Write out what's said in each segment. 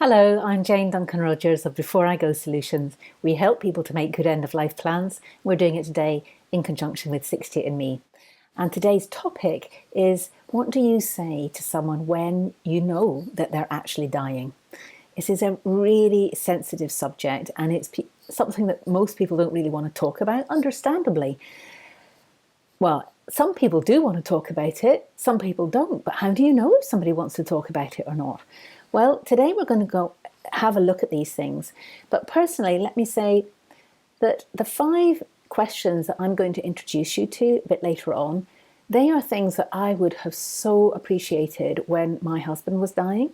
Hello, I'm Jane Duncan Rogers of Before I Go Solutions. We help people to make good end-of-life plans. We're doing it today in conjunction with 60andMe. And today's topic is, what do you say to someone when you know that they're actually dying? This is a really sensitive subject, and it's something that most people don't really want to talk about, understandably. Well, some people do want to talk about it, some people don't, but how do you know if somebody wants to talk about it or not? Well, today we're going to go have a look at these things. But personally, let me say that the 5 questions that I'm going to introduce you to a bit later on, they are things that I would have so appreciated when my husband was dying.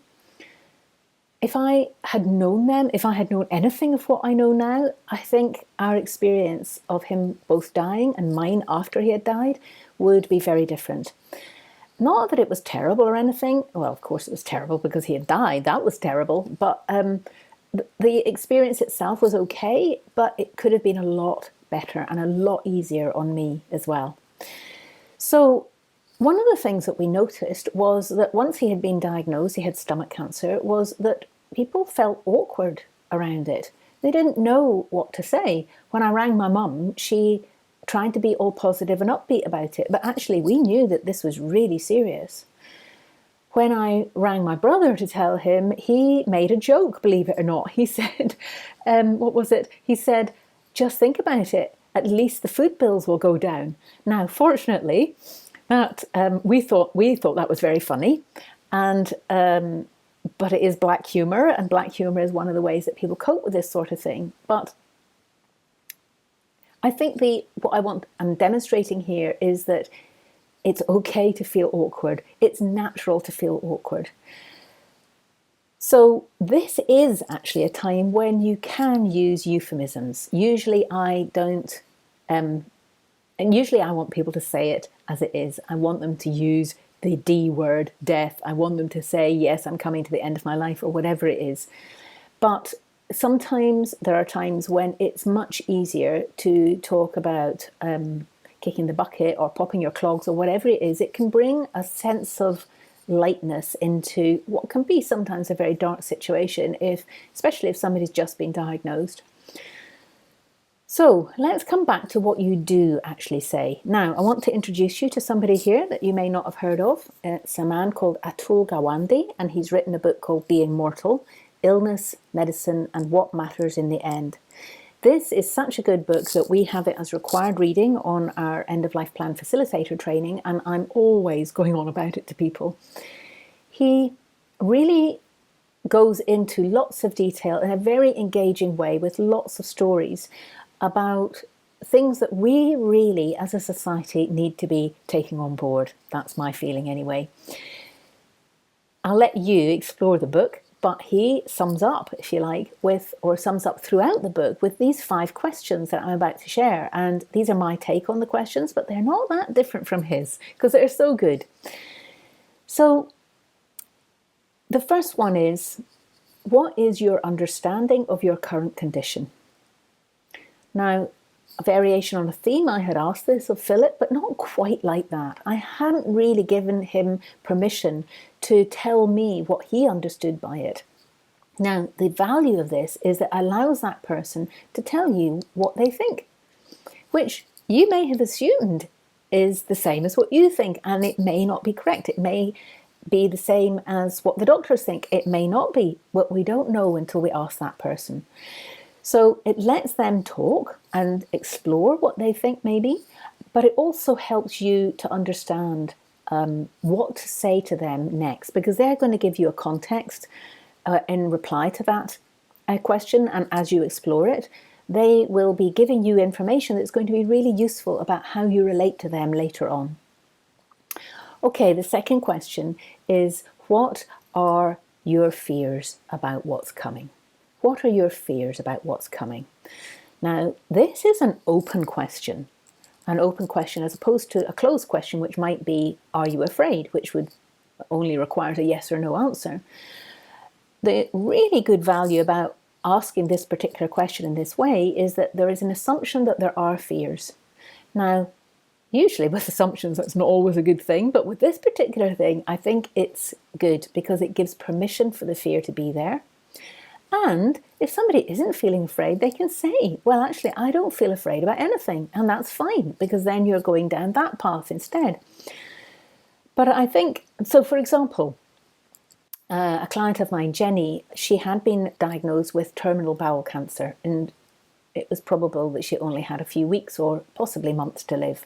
If I had known them, if I had known anything of what I know now, I think our experience of him both dying and mine after he had died would be very different. Not that it was terrible or anything. Well, of course it was terrible because he had died. That was terrible. But the experience itself was okay, but it could have been a lot better and a lot easier on me as well. So one of the things that we noticed was that once he had been diagnosed, he had stomach cancer, was that people felt awkward around it. They didn't know what to say. When I rang my mum, she tried to be all positive and upbeat about it, but actually we knew that this was really serious. When I rang my brother to tell him, he made a joke, believe it or not. He said, what was it? He said, just think about it, at least the food bills will go down. Now, fortunately, that we thought that was very funny, and but it is black humour, and black humour is one of the ways that people cope with this sort of thing. But I think what I'm demonstrating here is that it's okay to feel awkward. It's natural to feel awkward. So this is actually a time when you can use euphemisms. Usually I don't, and usually I want people to say it as it is. I want them to use the D word, death. I want them to say, yes, I'm coming to the end of my life, or whatever it is. But sometimes there are times when it's much easier to talk about kicking the bucket or popping your clogs or whatever it is. It can bring a sense of lightness into what can be sometimes a very dark situation, especially if somebody's just been diagnosed. So let's come back to what you do actually say. Now, I want to introduce you to somebody here that you may not have heard of. It's a man called Atul Gawande, and he's written a book called Being Mortal: Illness, Medicine, and What Matters in the End. This is such a good book that we have it as required reading on our end-of-life plan facilitator training, and I'm always going on about it to people. He really goes into lots of detail in a very engaging way with lots of stories about things that we really, as a society, need to be taking on board. That's my feeling anyway. I'll let you explore the book, but he sums up, if you like, sums up throughout the book with these 5 questions that I'm about to share. And these are my take on the questions, but they're not that different from his because they're so good. So the first one is, what is your understanding of your current condition? Now, a variation on a theme, I had asked this of Philip, but not quite like that. I hadn't really given him permission to tell me what he understood by it. Now, the value of this is that it allows that person to tell you what they think, which you may have assumed is the same as what you think, and it may not be correct. It may be the same as what the doctors think. It may not be, but we don't know until we ask that person. So it lets them talk and explore what they think maybe, but it also helps you to understand what to say to them next, because they're going to give you a context in reply to that question, and as you explore it, they will be giving you information that's going to be really useful about how you relate to them later on. Okay, the second question is, what are your fears about what's coming? What are your fears about what's coming? Now, this is an open question as opposed to a closed question, which might be, are you afraid? Which would only require a yes or no answer. The really good value about asking this particular question in this way is that there is an assumption that there are fears. Now, usually with assumptions, that's not always a good thing, but with this particular thing, I think it's good because it gives permission for the fear to be there. And if somebody isn't feeling afraid, they can say, well, actually, I don't feel afraid about anything. And that's fine, because then you're going down that path instead. But I think, so for example, a client of mine, Jenny, she had been diagnosed with terminal bowel cancer, and it was probable that she only had a few weeks or possibly months to live.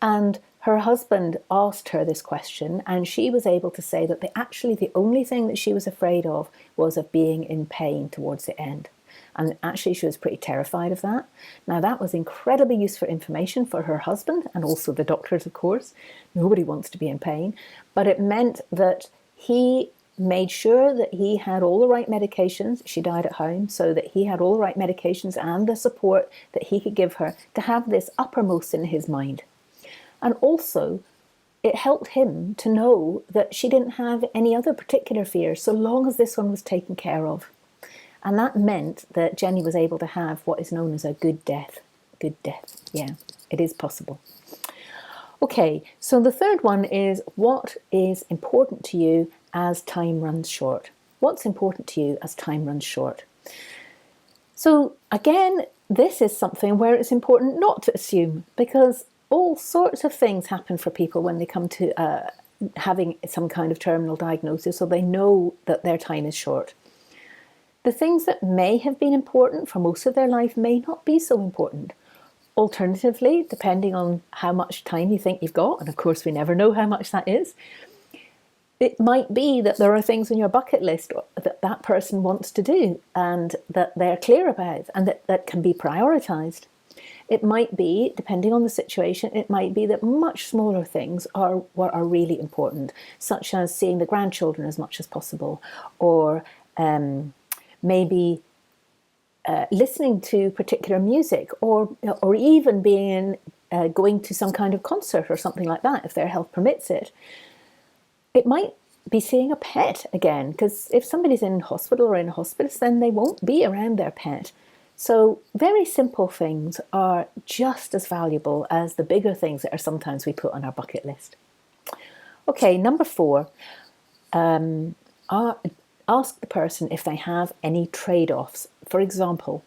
And her husband asked her this question, and she was able to say that the only thing that she was afraid of was of being in pain towards the end. And actually, she was pretty terrified of that. Now, that was incredibly useful information for her husband and also the doctors, of course. Nobody wants to be in pain. But it meant that he made sure that he had all the right medications. She died at home, so that he had all the right medications and the support that he could give her to have this uppermost in his mind. And also, it helped him to know that she didn't have any other particular fears, so long as this one was taken care of. And that meant that Jenny was able to have what is known as a good death. Good death, yeah, it is possible. Okay, so the third one is, what is important to you as time runs short? What's important to you as time runs short? So again, this is something where it's important not to assume, because all sorts of things happen for people when they come to having some kind of terminal diagnosis, so they know that their time is short. The things that may have been important for most of their life may not be so important. Alternatively, depending on how much time you think you've got, and of course we never know how much that is, it might be that there are things on your bucket list that that person wants to do and that they're clear about and that can be prioritised. It might be, depending on the situation, it might be that much smaller things are what are really important, such as seeing the grandchildren as much as possible, or maybe listening to particular music, or even being going to some kind of concert or something like that, if their health permits it. It might be seeing a pet again, because if somebody's in hospital or in hospice, then they won't be around their pet. So very simple things are just as valuable as the bigger things that are sometimes we put on our bucket list. Okay, number 4, ask the person if they have any trade-offs. For example,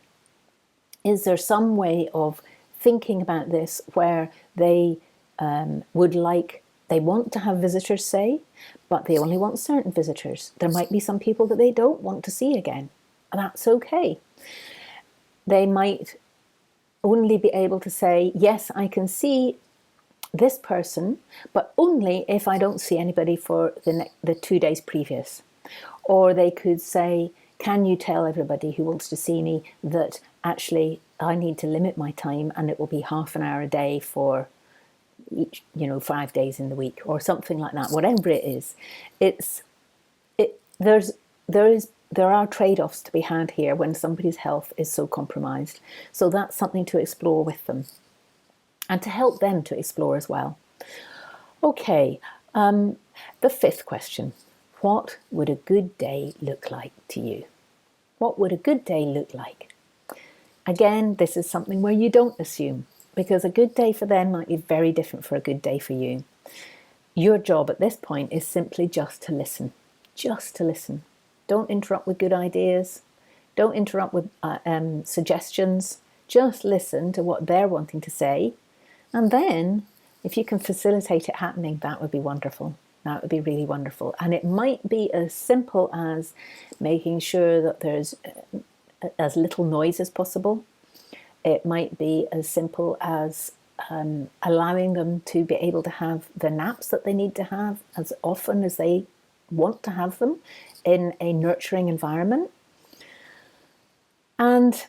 is there some way of thinking about this where they they want to have visitors, say, but they only want certain visitors. There might be some people that they don't want to see again, and that's okay. They might only be able to say, yes, I can see this person, but only if I don't see anybody for the 2 days previous. Or they could say, can you tell everybody who wants to see me that actually I need to limit my time and it will be half an hour a day for each, 5 days in the week, or something like that. Whatever it is, there are trade-offs to be had here when somebody's health is so compromised. So that's something to explore with them and to help them to explore as well. Okay, the 5th question. What would a good day look like to you? What would a good day look like? Again, this is something where you don't assume, because a good day for them might be very different for a good day for you. Your job at this point is simply just to listen. Just to listen. Don't interrupt with good ideas. Don't interrupt with suggestions. Just listen to what they're wanting to say. And then, if you can facilitate it happening, that would be wonderful. That would be really wonderful. And it might be as simple as making sure that there's as little noise as possible. It might be as simple as allowing them to be able to have the naps that they need to have as often as they want to have them in a nurturing environment. And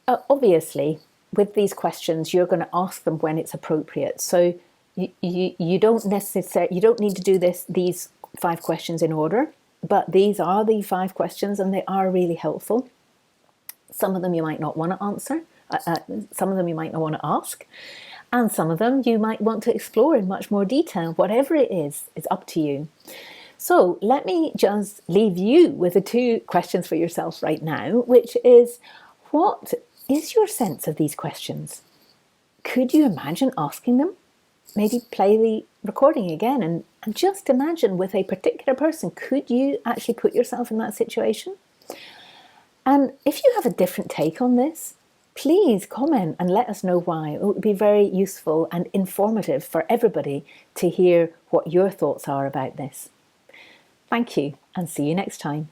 obviously, with these questions, you're going to ask them when it's appropriate. So you don't need to do these 5 questions in order, but these are the 5 questions and they are really helpful. Some of them you might not want to answer, some of them you might not want to ask, and some of them you might want to explore in much more detail. Whatever it is, it's up to you. So let me just leave you with the 2 questions for yourself right now, which is, what is your sense of these questions? Could you imagine asking them? Maybe play the recording again and just imagine with a particular person, could you actually put yourself in that situation? And if you have a different take on this, please comment and let us know why. It would be very useful and informative for everybody to hear what your thoughts are about this. Thank you, and see you next time.